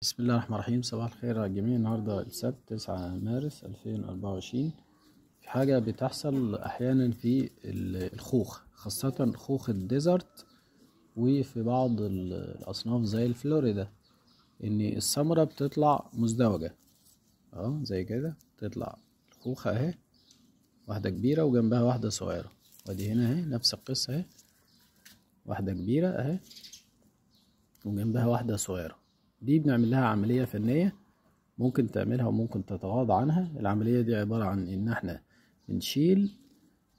بسم الله الرحمن الرحيم. صباح الخير على الجميع. النهاردة السبت 9 مارس 2024. في حاجة بتحصل أحيانا في الخوخ، خاصة خوخ الديزرت وفي بعض الأصناف زي الفلوريدا، إن الثمرة بتطلع مزدوجة زي كده. تطلع الخوخة أهي، واحدة كبيرة وجنبها واحدة صغيرة، ودي هنا أهي نفس القصة أهي، واحدة كبيرة أهي وجنبها واحدة صغيرة. دي بنعمل لها عملية فنية، ممكن تعملها وممكن تتغاضى عنها. العملية دي عبارة عن ان احنا بنشيل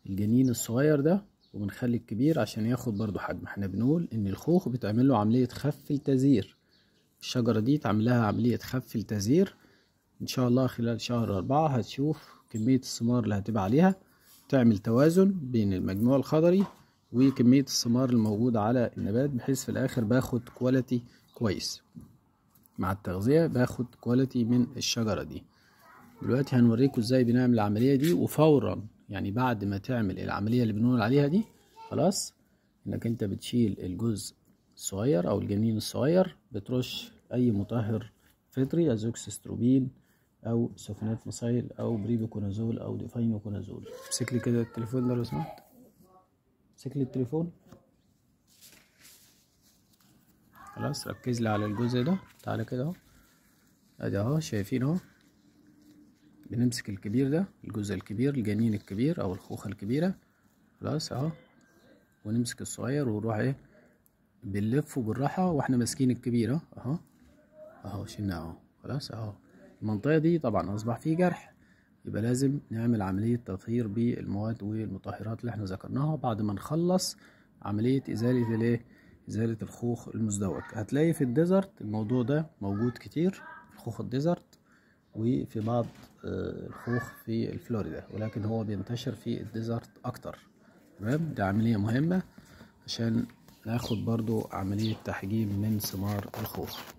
الجنين الصغير ده وبنخلي الكبير عشان ياخد برضو حجم. احنا بنقول ان الخوخ بتعمل له عملية خف التزهير. الشجرة دي تعمل لها عملية خف التزهير ان شاء الله. خلال شهر 4 هتشوف كمية الثمار اللي هتبقى عليها تعمل توازن بين المجموع الخضري وكمية الثمار الموجودة على النبات، بحيث في الاخر باخد كواليتي كويس. مع التغذية باخد كواليتي من الشجرة دي. دلوقتي هنوريكم ازاي بنعمل العملية دي، وفورا يعني بعد ما تعمل العملية اللي بنقول عليها دي خلاص، انك انت بتشيل الجزء الصغير او الجنين الصغير، بترش اي مطهر فطري، ازوكسستروبين او سفنات مصايل او بريبوكونازول او ديفاينوكونازول. امسك لي كده التليفون ده لو سمحت، امسك لي التليفون. خلاص ركز لي على الجزء ده، تعالى كده اهو، ادي اهو شايفين اهو. بنمسك الكبير ده، الجزء الكبير، الجنين الكبير او الخوخة الكبيرة، خلاص اهو، ونمسك الصغير ونروح ايه بنلفه بالراحة واحنا ماسكين الكبير اهو اهو شلناه اهو. خلاص اهو. المنطقة دي طبعا اصبح فيه جرح، يبقى لازم نعمل عملية تطهير بالمواد والمطهرات اللي احنا ذكرناها بعد ما نخلص عملية ازالة الخوخ المزدوج. هتلاقي في الديزرت الموضوع ده موجود كتير، في خوخ الديزرت وفي بعض الخوخ في الفلوريدا، ولكن هو بينتشر في الديزرت اكتر. تمام، دي عملية مهمة عشان ناخد برضو عملية تحجيم من ثمار الخوخ.